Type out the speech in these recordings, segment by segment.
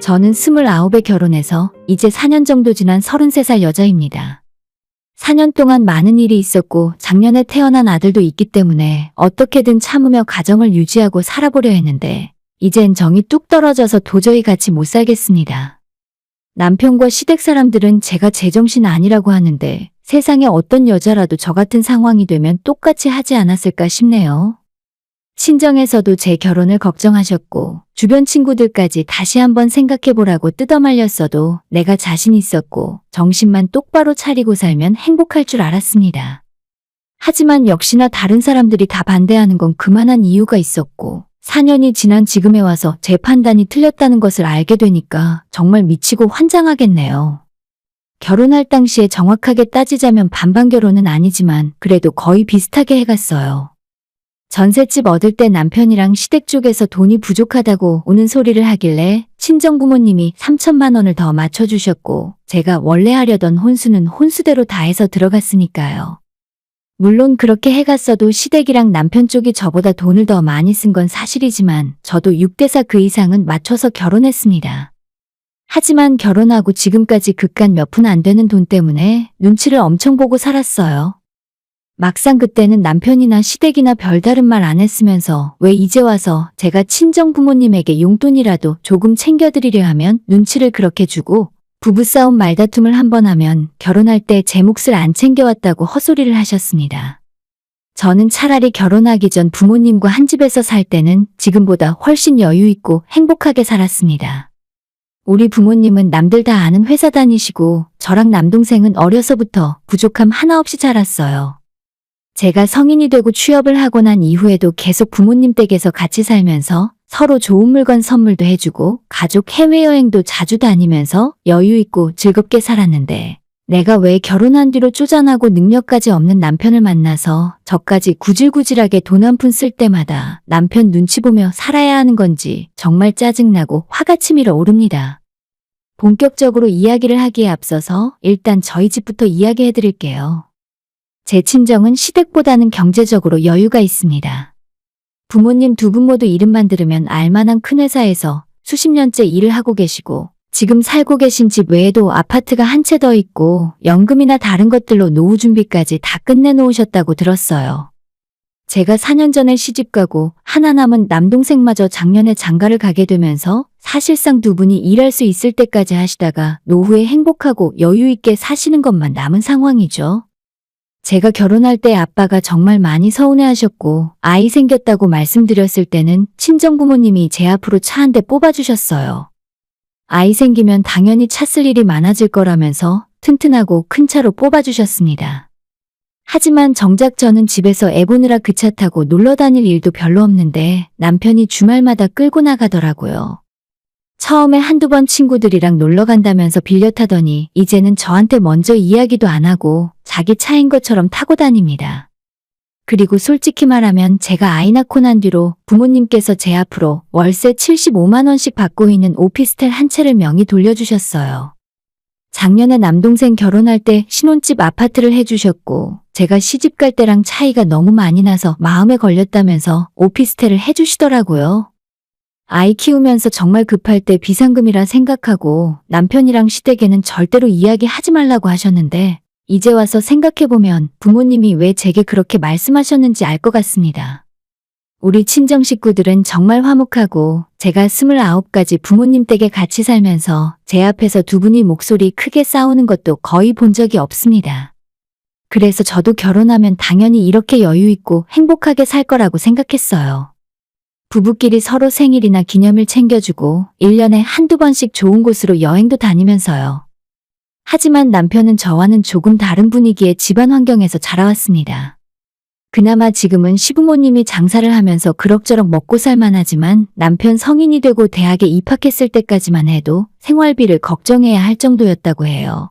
저는 29에 결혼해서 이제 4년 정도 지난 33살 여자입니다. 4년 동안 많은 일이 있었고 작년에 태어난 아들도 있기 때문에 어떻게든 참으며 가정을 유지하고 살아보려 했는데 이젠 정이 뚝 떨어져서 도저히 같이 못 살겠습니다. 남편과 시댁 사람들은 제가 제정신 아니라고 하는데 세상에 어떤 여자라도 저 같은 상황이 되면 똑같이 하지 않았을까 싶네요. 친정에서도 제 결혼을 걱정하셨고 주변 친구들까지 다시 한번 생각해보라고 뜯어말렸어도 내가 자신 있었고 정신만 똑바로 차리고 살면 행복할 줄 알았습니다. 하지만 역시나 다른 사람들이 다 반대하는 건 그만한 이유가 있었고 4년이 지난 지금에 와서 제 판단이 틀렸다는 것을 알게 되니까 정말 미치고 환장하겠네요. 결혼할 당시에 정확하게 따지자면 반반 결혼은 아니지만 그래도 거의 비슷하게 해갔어요. 전셋집 얻을 때 남편이랑 시댁 쪽에서 돈이 부족하다고 오는 소리를 하길래 친정 부모님이 3천만 원을 더 맞춰주셨고 제가 원래 하려던 혼수는 혼수대로 다 해서 들어갔으니까요. 물론 그렇게 해갔어도 시댁이랑 남편 쪽이 저보다 돈을 더 많이 쓴 건 사실이지만 저도 6대4 그 이상은 맞춰서 결혼했습니다. 하지만 결혼하고 지금까지 그깟 몇 푼 안 되는 돈 때문에 눈치를 엄청 보고 살았어요. 막상 그때는 남편이나 시댁이나 별다른 말 안 했으면서 왜 이제 와서 제가 친정 부모님에게 용돈이라도 조금 챙겨드리려 하면 눈치를 그렇게 주고 부부싸움 말다툼을 한번 하면 결혼할 때 제 몫을 안 챙겨왔다고 헛소리를 하셨습니다. 저는 차라리 결혼하기 전 부모님과 한 집에서 살 때는 지금보다 훨씬 여유 있고 행복하게 살았습니다. 우리 부모님은 남들 다 아는 회사 다니시고 저랑 남동생은 어려서부터 부족함 하나 없이 자랐어요. 제가 성인이 되고 취업을 하고 난 이후에도 계속 부모님 댁에서 같이 살면서 서로 좋은 물건 선물도 해주고 가족 해외여행도 자주 다니면서 여유 있고 즐겁게 살았는데 내가 왜 결혼한 뒤로 쪼잔하고 능력까지 없는 남편을 만나서 저까지 구질구질하게 돈 한 푼 쓸 때마다 남편 눈치 보며 살아야 하는 건지 정말 짜증나고 화가 치밀어 오릅니다. 본격적으로 이야기를 하기에 앞서서 일단 저희 집부터 이야기해 드릴게요. 제 친정은 시댁보다는 경제적으로 여유가 있습니다. 부모님 두 분 모두 이름만 들으면 알만한 큰 회사에서 수십 년째 일을 하고 계시고 지금 살고 계신 집 외에도 아파트가 한 채 더 있고 연금이나 다른 것들로 노후 준비까지 다 끝내놓으셨다고 들었어요. 제가 4년 전에 시집가고 하나 남은 남동생마저 작년에 장가를 가게 되면서 사실상 두 분이 일할 수 있을 때까지 하시다가 노후에 행복하고 여유 있게 사시는 것만 남은 상황이죠. 제가 결혼할 때 아빠가 정말 많이 서운해하셨고 아이 생겼다고 말씀드렸을 때는 친정부모님이 제 앞으로 차 한 대 뽑아주셨어요. 아이 생기면 당연히 차 쓸 일이 많아질 거라면서 튼튼하고 큰 차로 뽑아주셨습니다. 하지만 정작 저는 집에서 애 보느라 그 차 타고 놀러 다닐 일도 별로 없는데 남편이 주말마다 끌고 나가더라고요. 처음에 한두 번 친구들이랑 놀러 간다면서 빌려 타더니 이제는 저한테 먼저 이야기도 안 하고 자기 차인 것처럼 타고 다닙니다. 그리고 솔직히 말하면 제가 아이 낳고 난 뒤로 부모님께서 제 앞으로 월세 75만 원씩 받고 있는 오피스텔 한 채를 명의 돌려주셨어요. 작년에 남동생 결혼할 때 신혼집 아파트를 해주셨고 제가 시집갈 때랑 차이가 너무 많이 나서 마음에 걸렸다면서 오피스텔을 해주시더라고요. 아이 키우면서 정말 급할 때 비상금이라 생각하고 남편이랑 시댁에는 절대로 이야기하지 말라고 하셨는데 이제 와서 생각해보면 부모님이 왜 제게 그렇게 말씀하셨는지 알 것 같습니다. 우리 친정 식구들은 정말 화목하고 제가 29까지 부모님 댁에 같이 살면서 제 앞에서 두 분이 목소리 크게 싸우는 것도 거의 본 적이 없습니다. 그래서 저도 결혼하면 당연히 이렇게 여유 있고 행복하게 살 거라고 생각했어요. 부부끼리 서로 생일이나 기념일 챙겨주고 1년에 한두 번씩 좋은 곳으로 여행도 다니면서요. 하지만 남편은 저와는 조금 다른 분위기의 집안 환경에서 자라왔습니다. 그나마 지금은 시부모님이 장사를 하면서 그럭저럭 먹고 살만하지만 남편 성인이 되고 대학에 입학했을 때까지만 해도 생활비를 걱정해야 할 정도였다고 해요.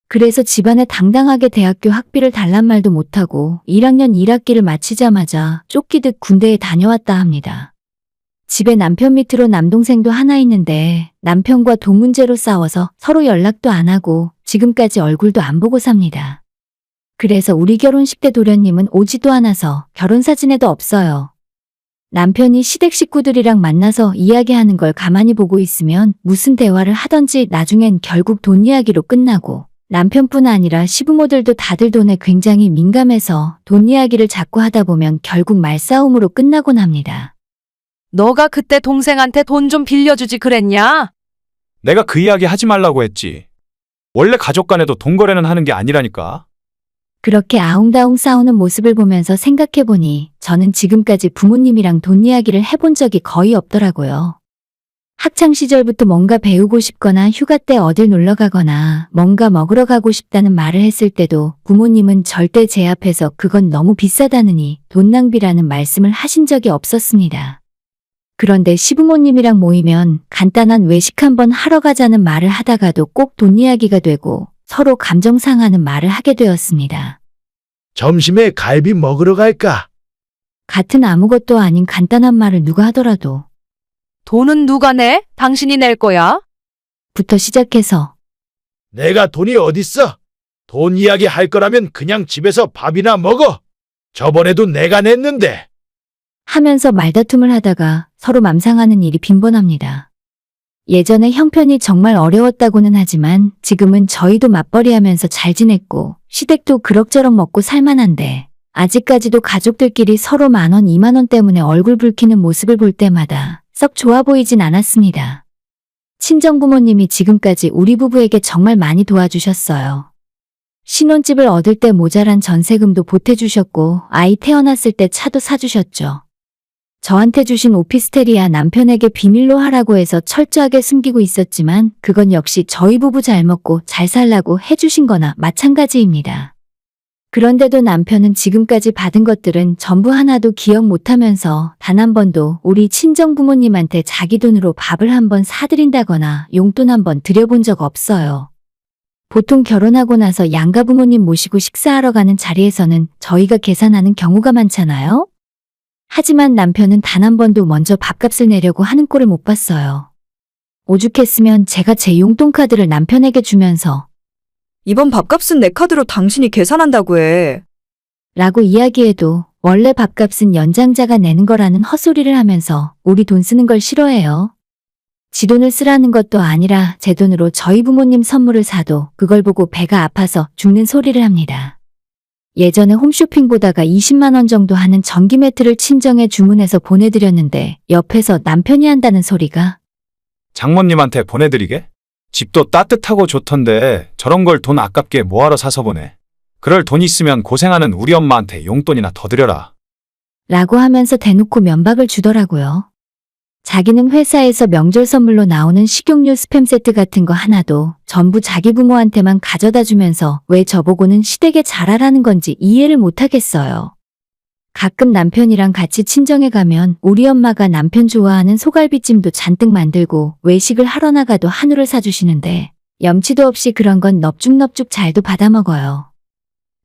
그래서 집안에 당당하게 대학교 학비를 달란 말도 못하고 1학년 1학기를 마치자마자 쫓기듯 군대에 다녀왔다 합니다. 집에 남편 밑으로 남동생도 하나 있는데 남편과 돈 문제로 싸워서 서로 연락도 안 하고 지금까지 얼굴도 안 보고 삽니다. 그래서 우리 결혼식 때 도련님은 오지도 않아서 결혼사진에도 없어요. 남편이 시댁 식구들이랑 만나서 이야기하는 걸 가만히 보고 있으면 무슨 대화를 하던지 나중엔 결국 돈 이야기로 끝나고 남편뿐 아니라 시부모들도 다들 돈에 굉장히 민감해서 돈 이야기를 자꾸 하다 보면 결국 말싸움으로 끝나곤 합니다. 너가 그때 동생한테 돈 좀 빌려주지 그랬냐? 내가 그 이야기 하지 말라고 했지. 원래 가족 간에도 돈 거래는 하는 게 아니라니까. 그렇게 아웅다웅 싸우는 모습을 보면서 생각해보니 저는 지금까지 부모님이랑 돈 이야기를 해본 적이 거의 없더라고요. 학창 시절부터 뭔가 배우고 싶거나 휴가 때 어딜 놀러 가거나 뭔가 먹으러 가고 싶다는 말을 했을 때도 부모님은 절대 제 앞에서 그건 너무 비싸다느니 돈 낭비라는 말씀을 하신 적이 없었습니다. 그런데 시부모님이랑 모이면 간단한 외식 한번 하러 가자는 말을 하다가도 꼭 돈 이야기가 되고 서로 감정 상하는 말을 하게 되었습니다. 점심에 갈비 먹으러 갈까? 같은 아무것도 아닌 간단한 말을 누가 하더라도 돈은 누가 내? 당신이 낼 거야? 부터 시작해서 내가 돈이 어딨어? 돈 이야기 할 거라면 그냥 집에서 밥이나 먹어. 저번에도 내가 냈는데. 하면서 말다툼을 하다가 서로 맘상하는 일이 빈번합니다. 예전에 형편이 정말 어려웠다고는 하지만 지금은 저희도 맞벌이하면서 잘 지냈고 시댁도 그럭저럭 먹고 살만한데 아직까지도 가족들끼리 서로 10,000원, 20,000원 때문에 얼굴 붉히는 모습을 볼 때마다 썩 좋아 보이진 않았습니다. 친정부모님이 지금까지 우리 부부에게 정말 많이 도와주셨어요. 신혼집을 얻을 때 모자란 전세금도 보태주셨고 아이 태어났을 때 차도 사주셨죠. 저한테 주신 오피스텔이야 남편에게 비밀로 하라고 해서 철저하게 숨기고 있었지만 그건 역시 저희 부부 잘 먹고 잘 살라고 해주신 거나 마찬가지입니다. 그런데도 남편은 지금까지 받은 것들은 전부 하나도 기억 못하면서 단 한 번도 우리 친정부모님한테 자기 돈으로 밥을 한번 사드린다거나 용돈 한번 드려본 적 없어요. 보통 결혼하고 나서 양가 부모님 모시고 식사하러 가는 자리에서는 저희가 계산하는 경우가 많잖아요. 하지만 남편은 단 한 번도 먼저 밥값을 내려고 하는 꼴을 못 봤어요. 오죽했으면 제가 제 용돈 카드를 남편에게 주면서 이번 밥값은 내 카드로 당신이 계산한다고 해. 라고 이야기해도 원래 밥값은 연장자가 내는 거라는 헛소리를 하면서 우리 돈 쓰는 걸 싫어해요. 지 돈을 쓰라는 것도 아니라 제 돈으로 저희 부모님 선물을 사도 그걸 보고 배가 아파서 죽는 소리를 합니다. 예전에 홈쇼핑 보다가 20만 원 정도 하는 전기 매트를 친정에 주문해서 보내드렸는데 옆에서 남편이 한다는 소리가 장모님한테 보내드리게? 집도 따뜻하고 좋던데 저런 걸 돈 아깝게 뭐하러 사서 보내. 그럴 돈 있으면 고생하는 우리 엄마한테 용돈이나 더 드려라. 라고 하면서 대놓고 면박을 주더라고요. 자기는 회사에서 명절 선물로 나오는 식용유 스팸 세트 같은 거 하나도 전부 자기 부모한테만 가져다 주면서 왜 저보고는 시댁에 잘하라는 건지 이해를 못하겠어요. 가끔 남편이랑 같이 친정에 가면 우리 엄마가 남편 좋아하는 소갈비찜도 잔뜩 만들고 외식을 하러 나가도 한우를 사주시는데 염치도 없이 그런 건 넙죽넙죽 잘도 받아먹어요.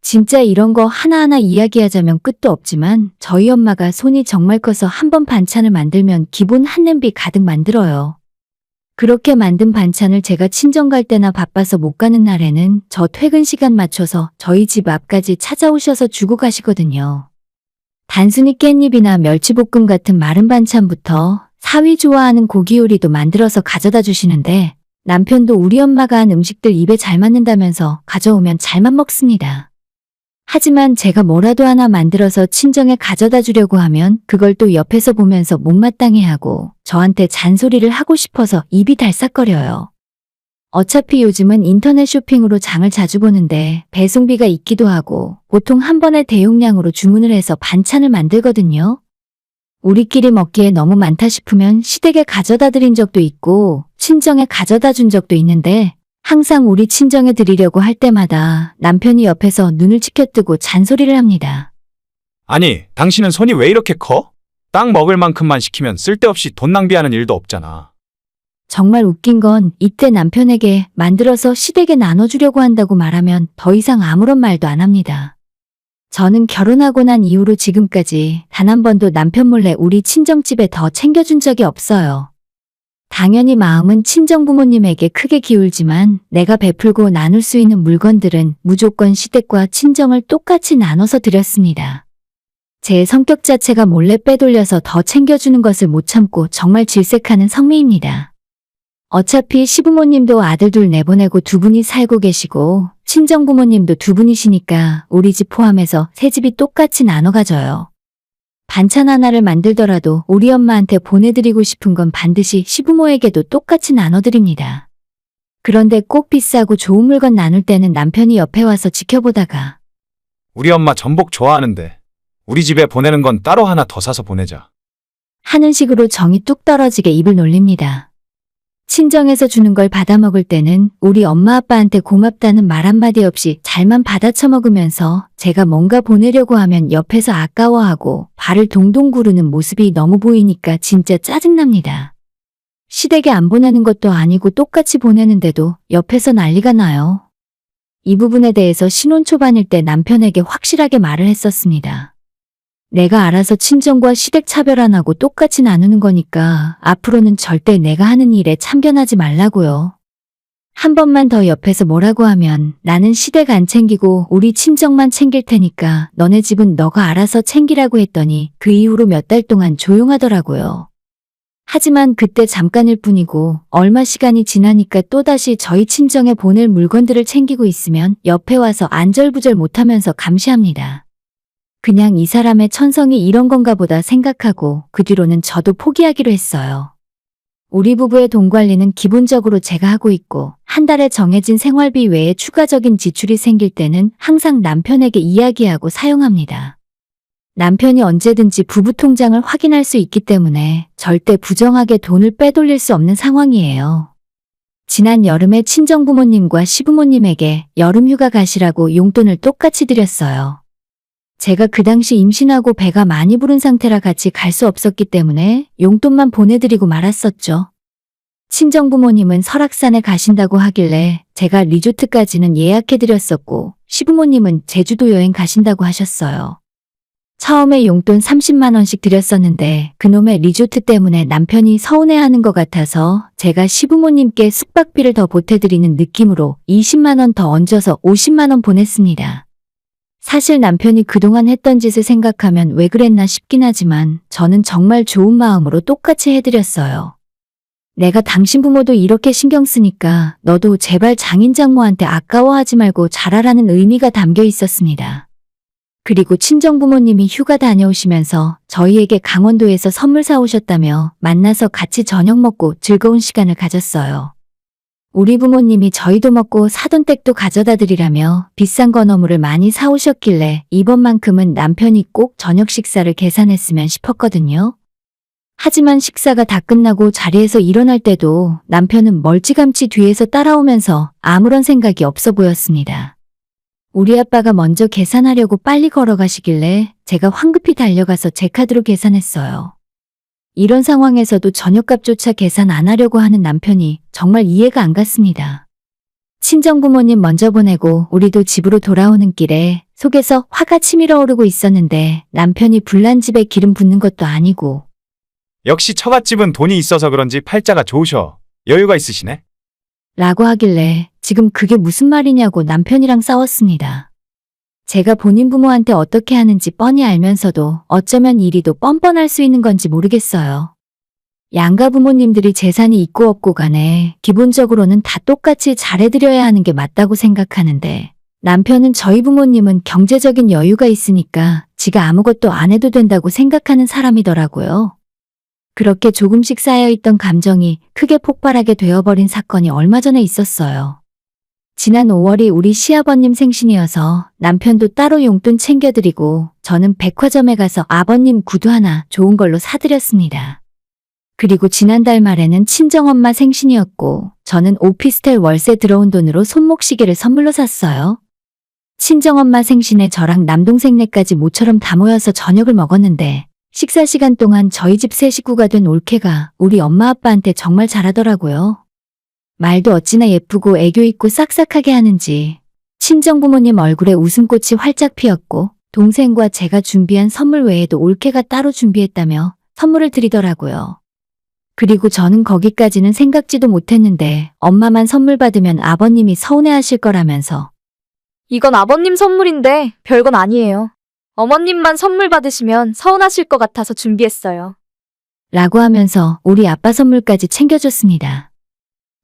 진짜 이런 거 하나하나 이야기하자면 끝도 없지만 저희 엄마가 손이 정말 커서 한 번 반찬을 만들면 기본 한 냄비 가득 만들어요. 그렇게 만든 반찬을 제가 친정 갈 때나 바빠서 못 가는 날에는 저 퇴근 시간 맞춰서 저희 집 앞까지 찾아오셔서 주고 가시거든요. 단순히 깻잎이나 멸치볶음 같은 마른 반찬부터 사위 좋아하는 고기 요리도 만들어서 가져다 주시는데 남편도 우리 엄마가 한 음식들 입에 잘 맞는다면서 가져오면 잘만 먹습니다. 하지만 제가 뭐라도 하나 만들어서 친정에 가져다 주려고 하면 그걸 또 옆에서 보면서 못마땅해하고 저한테 잔소리를 하고 싶어서 입이 달싹거려요. 어차피 요즘은 인터넷 쇼핑으로 장을 자주 보는데 배송비가 있기도 하고 보통 한 번에 대용량으로 주문을 해서 반찬을 만들거든요. 우리끼리 먹기에 너무 많다 싶으면 시댁에 가져다 드린 적도 있고 친정에 가져다 준 적도 있는데 항상 우리 친정에 드리려고 할 때마다 남편이 옆에서 눈을 치켜뜨고 잔소리를 합니다. 아니, 당신은 손이 왜 이렇게 커? 딱 먹을 만큼만 시키면 쓸데없이 돈 낭비하는 일도 없잖아. 정말 웃긴 건 이때 남편에게 만들어서 시댁에 나눠주려고 한다고 말하면 더 이상 아무런 말도 안 합니다. 저는 결혼하고 난 이후로 지금까지 단 한 번도 남편 몰래 우리 친정집에 더 챙겨준 적이 없어요. 당연히 마음은 친정부모님에게 크게 기울지만 내가 베풀고 나눌 수 있는 물건들은 무조건 시댁과 친정을 똑같이 나눠서 드렸습니다. 제 성격 자체가 몰래 빼돌려서 더 챙겨주는 것을 못 참고 정말 질색하는 성미입니다. 어차피 시부모님도 아들 둘 내보내고 두 분이 살고 계시고 친정부모님도 두 분이시니까 우리 집 포함해서 세 집이 똑같이 나눠 가져요. 반찬 하나를 만들더라도 우리 엄마한테 보내드리고 싶은 건 반드시 시부모에게도 똑같이 나눠드립니다. 그런데 꼭 비싸고 좋은 물건 나눌 때는 남편이 옆에 와서 지켜보다가 우리 엄마 전복 좋아하는데 우리 집에 보내는 건 따로 하나 더 사서 보내자. 하는 식으로 정이 뚝 떨어지게 입을 놀립니다. 친정에서 주는 걸 받아 먹을 때는 우리 엄마 아빠한테 고맙다는 말 한마디 없이 잘만 받아 처먹으면서 제가 뭔가 보내려고 하면 옆에서 아까워하고 발을 동동 구르는 모습이 너무 보이니까 진짜 짜증납니다. 시댁에 안 보내는 것도 아니고 똑같이 보내는데도 옆에서 난리가 나요. 이 부분에 대해서 신혼 초반일 때 남편에게 확실하게 말을 했었습니다. 내가 알아서 친정과 시댁 차별 안 하고 똑같이 나누는 거니까 앞으로는 절대 내가 하는 일에 참견하지 말라고요. 한 번만 더 옆에서 뭐라고 하면 나는 시댁 안 챙기고 우리 친정만 챙길 테니까 너네 집은 너가 알아서 챙기라고 했더니 그 이후로 몇 달 동안 조용하더라고요. 하지만 그때 잠깐일 뿐이고 얼마 시간이 지나니까 또다시 저희 친정에 보낼 물건들을 챙기고 있으면 옆에 와서 안절부절 못하면서 감시합니다. 그냥 이 사람의 천성이 이런 건가 보다 생각하고 그 뒤로는 저도 포기하기로 했어요. 우리 부부의 돈 관리는 기본적으로 제가 하고 있고 한 달에 정해진 생활비 외에 추가적인 지출이 생길 때는 항상 남편에게 이야기하고 사용합니다. 남편이 언제든지 부부 통장을 확인할 수 있기 때문에 절대 부정하게 돈을 빼돌릴 수 없는 상황이에요. 지난 여름에 친정부모님과 시부모님에게 여름휴가 가시라고 용돈을 똑같이 드렸어요. 제가 그 당시 임신하고 배가 많이 부른 상태라 같이 갈 수 없었기 때문에 용돈만 보내드리고 말았었죠. 친정부모님은 설악산에 가신다고 하길래 제가 리조트까지는 예약해드렸었고 시부모님은 제주도 여행 가신다고 하셨어요. 처음에 용돈 30만 원씩 드렸었는데 그놈의 리조트 때문에 남편이 서운해하는 것 같아서 제가 시부모님께 숙박비를 더 보태드리는 느낌으로 20만 원 더 얹어서 50만 원 보냈습니다. 사실 남편이 그동안 했던 짓을 생각하면 왜 그랬나 싶긴 하지만 저는 정말 좋은 마음으로 똑같이 해드렸어요. 내가 당신 부모도 이렇게 신경 쓰니까 너도 제발 장인장모한테 아까워하지 말고 잘하라는 의미가 담겨 있었습니다. 그리고 친정부모님이 휴가 다녀오시면서 저희에게 강원도에서 선물 사오셨다며 만나서 같이 저녁 먹고 즐거운 시간을 가졌어요. 우리 부모님이 저희도 먹고 사돈 댁도 가져다 드리라며 비싼 건어물을 많이 사오셨길래 이번만큼은 남편이 꼭 저녁 식사를 계산했으면 싶었거든요. 하지만 식사가 다 끝나고 자리에서 일어날 때도 남편은 멀찌감치 뒤에서 따라오면서 아무런 생각이 없어 보였습니다. 우리 아빠가 먼저 계산하려고 빨리 걸어가시길래 제가 황급히 달려가서 제 카드로 계산했어요. 이런 상황에서도 저녁값조차 계산 안 하려고 하는 남편이 정말 이해가 안 갔습니다. 친정부모님 먼저 보내고 우리도 집으로 돌아오는 길에 속에서 화가 치밀어 오르고 있었는데 남편이 불난 집에 기름 붓는 것도 아니고 역시 처갓집은 돈이 있어서 그런지 팔자가 좋으셔. 여유가 있으시네. 라고 하길래 지금 그게 무슨 말이냐고 남편이랑 싸웠습니다. 제가 본인 부모한테 어떻게 하는지 뻔히 알면서도 어쩌면 이리도 뻔뻔할 수 있는 건지 모르겠어요. 양가 부모님들이 재산이 있고 없고 간에 기본적으로는 다 똑같이 잘해드려야 하는 게 맞다고 생각하는데 남편은 저희 부모님은 경제적인 여유가 있으니까 지가 아무것도 안 해도 된다고 생각하는 사람이더라고요. 그렇게 조금씩 쌓여있던 감정이 크게 폭발하게 되어버린 사건이 얼마 전에 있었어요. 지난 5월이 우리 시아버님 생신이어서 남편도 따로 용돈 챙겨드리고 저는 백화점에 가서 아버님 구두 하나 좋은 걸로 사드렸습니다. 그리고 지난달 말에는 친정엄마 생신이었고 저는 오피스텔 월세 들어온 돈으로 손목시계를 선물로 샀어요. 친정엄마 생신에 저랑 남동생네까지 모처럼 다 모여서 저녁을 먹었는데 식사 시간 동안 저희 집 세 식구가 된 올케가 우리 엄마 아빠한테 정말 잘하더라고요. 말도 어찌나 예쁘고 애교 있고 싹싹하게 하는지 친정부모님 얼굴에 웃음꽃이 활짝 피었고 동생과 제가 준비한 선물 외에도 올케가 따로 준비했다며 선물을 드리더라고요. 그리고 저는 거기까지는 생각지도 못했는데 엄마만 선물 받으면 아버님이 서운해하실 거라면서 이건 아버님 선물인데 별건 아니에요. 어머님만 선물 받으시면 서운하실 것 같아서 준비했어요. 라고 하면서 우리 아빠 선물까지 챙겨줬습니다.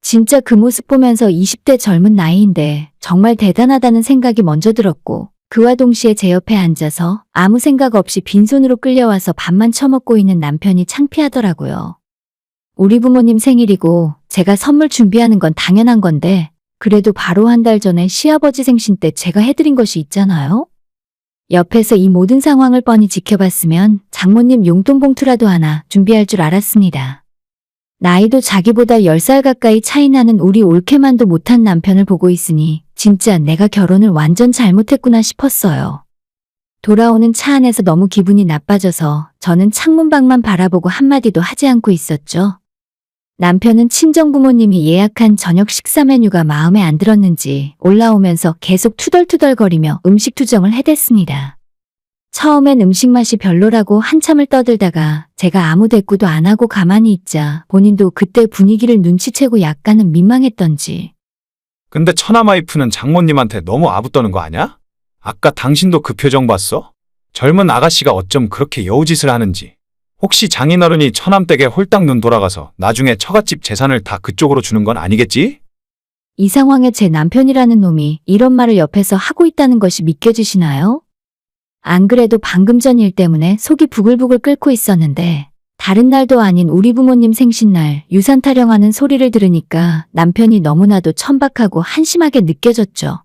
진짜 그 모습 보면서 20대 젊은 나이인데 정말 대단하다는 생각이 먼저 들었고, 그와 동시에 제 옆에 앉아서 아무 생각 없이 빈손으로 끌려와서 밥만 처먹고 있는 남편이 창피하더라고요. 우리 부모님 생일이고 제가 선물 준비하는 건 당연한 건데, 그래도 바로 한 달 전에 시아버지 생신 때 제가 해드린 것이 있잖아요? 옆에서 이 모든 상황을 뻔히 지켜봤으면 장모님 용돈 봉투라도 하나 준비할 줄 알았습니다. 나이도 자기보다 10살 가까이 차이 나는 우리 올케만도 못한 남편을 보고 있으니 진짜 내가 결혼을 완전 잘못했구나 싶었어요. 돌아오는 차 안에서 너무 기분이 나빠져서 저는 창문밖만 바라보고 한마디도 하지 않고 있었죠. 남편은 친정부모님이 예약한 저녁 식사 메뉴가 마음에 안 들었는지 올라오면서 계속 투덜투덜거리며 음식 투정을 해댔습니다. 처음엔 음식 맛이 별로라고 한참을 떠들다가 제가 아무 대꾸도 안 하고 가만히 있자 본인도 그때 분위기를 눈치채고 약간은 민망했던지. 근데 처남와이프는 장모님한테 너무 아부떠는 거 아냐? 아까 당신도 그 표정 봤어? 젊은 아가씨가 어쩜 그렇게 여우짓을 하는지. 혹시 장인어른이 처남 댁에 홀딱 눈 돌아가서 나중에 처갓집 재산을 다 그쪽으로 주는 건 아니겠지? 이 상황에 제 남편이라는 놈이 이런 말을 옆에서 하고 있다는 것이 믿겨지시나요? 안 그래도 방금 전 일 때문에 속이 부글부글 끓고 있었는데, 다른 날도 아닌 우리 부모님 생신날 유산 타령하는 소리를 들으니까 남편이 너무나도 천박하고 한심하게 느껴졌죠.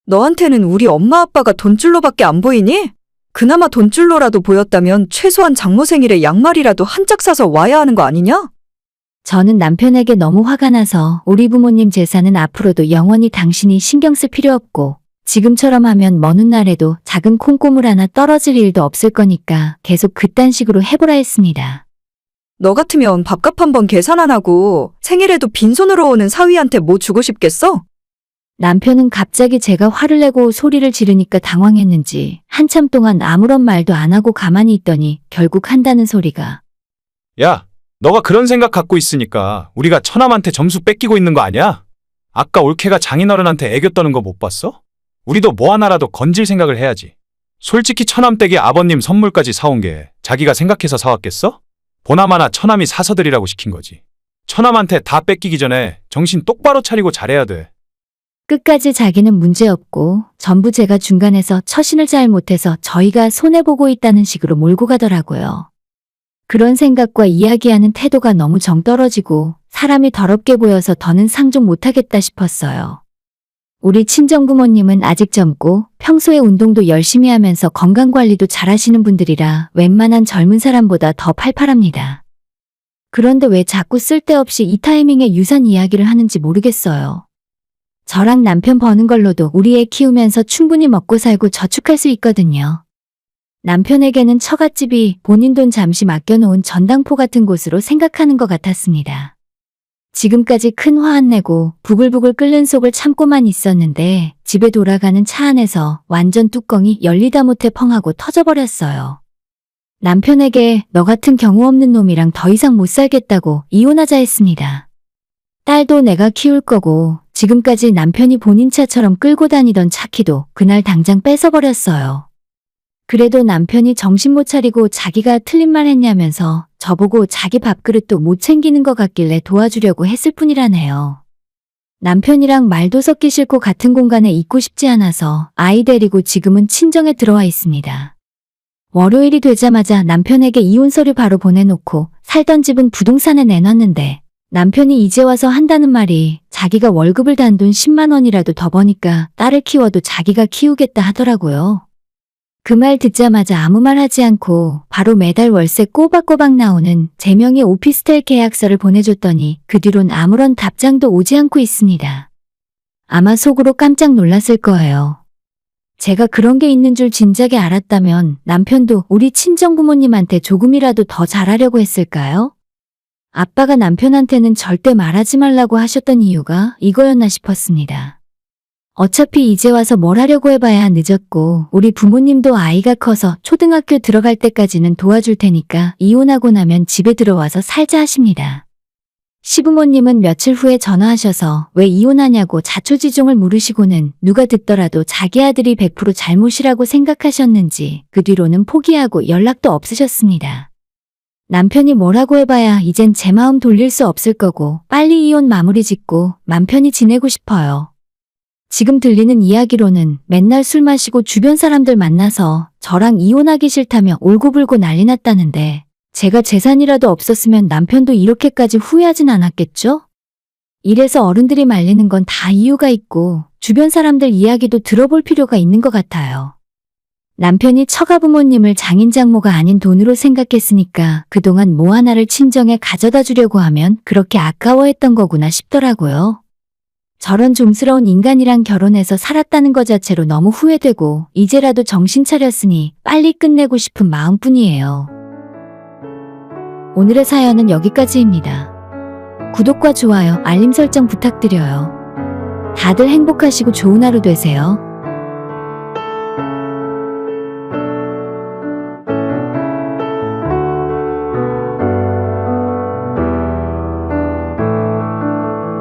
너한테는 우리 엄마 아빠가 돈줄로밖에 안 보이니? 그나마 돈줄로라도 보였다면 최소한 장모 생일에 양말이라도 한 짝 사서 와야 하는 거 아니냐? 저는 남편에게 너무 화가 나서 우리 부모님 재산은 앞으로도 영원히 당신이 신경 쓸 필요 없고, 지금처럼 하면 먼 훗날에도 작은 콩고물 하나 떨어질 일도 없을 거니까 계속 그딴 식으로 해보라 했습니다. 너 같으면 밥값 한 번 계산 안 하고 생일에도 빈손으로 오는 사위한테 뭐 주고 싶겠어? 남편은 갑자기 제가 화를 내고 소리를 지르니까 당황했는지 한참 동안 아무런 말도 안 하고 가만히 있더니 결국 한다는 소리가, 야, 너가 그런 생각 갖고 있으니까 우리가 처남한테 점수 뺏기고 있는 거 아니야? 아까 올케가 장인어른한테 애교 떠는 거 못 봤어? 우리도 뭐 하나라도 건질 생각을 해야지. 솔직히 처남 댁이 아버님 선물까지 사온 게 자기가 생각해서 사왔겠어? 보나마나 처남이 사서 드리라고 시킨 거지. 처남한테 다 뺏기기 전에 정신 똑바로 차리고 잘해야 돼. 끝까지 자기는 문제없고 전부 제가 중간에서 처신을 잘 못해서 저희가 손해보고 있다는 식으로 몰고 가더라고요. 그런 생각과 이야기하는 태도가 너무 정떨어지고 사람이 더럽게 보여서 더는 상종 못하겠다 싶었어요. 우리 친정부모님은 아직 젊고 평소에 운동도 열심히 하면서 건강관리도 잘하시는 분들이라 웬만한 젊은 사람보다 더 팔팔합니다. 그런데 왜 자꾸 쓸데없이 이 타이밍에 유산 이야기를 하는지 모르겠어요. 저랑 남편 버는 걸로도 우리 애 키우면서 충분히 먹고 살고 저축할 수 있거든요. 남편에게는 처갓집이 본인 돈 잠시 맡겨놓은 전당포 같은 곳으로 생각하는 것 같았습니다. 지금까지 큰 화 안 내고 부글부글 끓는 속을 참고만 있었는데 집에 돌아가는 차 안에서 완전 뚜껑이 열리다 못해 펑하고 터져버렸어요. 남편에게 너 같은 경우 없는 놈이랑 더 이상 못 살겠다고 이혼하자 했습니다. 딸도 내가 키울 거고 지금까지 남편이 본인 차처럼 끌고 다니던 차키도 그날 당장 뺏어버렸어요. 그래도 남편이 정신 못 차리고 자기가 틀린 말 했냐면서 저보고 자기 밥그릇도 못 챙기는 것 같길래 도와주려고 했을 뿐이라네요. 남편이랑 말도 섞기 싫고 같은 공간에 있고 싶지 않아서 아이 데리고 지금은 친정에 들어와 있습니다. 월요일이 되자마자 남편에게 이혼 서류 바로 보내놓고 살던 집은 부동산에 내놨는데 남편이 이제 와서 한다는 말이 자기가 월급을 단 돈 10만 원이라도 더 버니까 딸을 키워도 자기가 키우겠다 하더라고요. 그 말 듣자마자 아무 말 하지 않고 바로 매달 월세 꼬박꼬박 나오는 제 명의 오피스텔 계약서를 보내줬더니 그 뒤론 아무런 답장도 오지 않고 있습니다. 아마 속으로 깜짝 놀랐을 거예요. 제가 그런 게 있는 줄 진작에 알았다면 남편도 우리 친정부모님한테 조금이라도 더 잘하려고 했을까요? 아빠가 남편한테는 절대 말하지 말라고 하셨던 이유가 이거였나 싶었습니다. 어차피 이제 와서 뭘 하려고 해봐야 늦었고 우리 부모님도 아이가 커서 초등학교 들어갈 때까지는 도와줄 테니까 이혼하고 나면 집에 들어와서 살자 하십니다. 시부모님은 며칠 후에 전화하셔서 왜 이혼하냐고 자초지종을 물으시고는 누가 듣더라도 자기 아들이 100% 잘못이라고 생각하셨는지 그 뒤로는 포기하고 연락도 없으셨습니다. 남편이 뭐라고 해봐야 이젠 제 마음 돌릴 수 없을 거고 빨리 이혼 마무리 짓고 맘 편히 지내고 싶어요. 지금 들리는 이야기로는 맨날 술 마시고 주변 사람들 만나서 저랑 이혼하기 싫다며 울고불고 난리 났다는데 제가 재산이라도 없었으면 남편도 이렇게까지 후회하진 않았겠죠? 이래서 어른들이 말리는 건 다 이유가 있고 주변 사람들 이야기도 들어볼 필요가 있는 것 같아요. 남편이 처가부모님을 장인장모가 아닌 돈으로 생각했으니까 그동안 뭐 하나를 친정에 가져다 주려고 하면 그렇게 아까워했던 거구나 싶더라고요. 저런 좀스러운 인간이랑 결혼해서 살았다는 것 자체로 너무 후회되고 이제라도 정신 차렸으니 빨리 끝내고 싶은 마음뿐이에요. 오늘의 사연은 여기까지입니다. 구독과 좋아요, 알림 설정 부탁드려요. 다들 행복하시고 좋은 하루 되세요.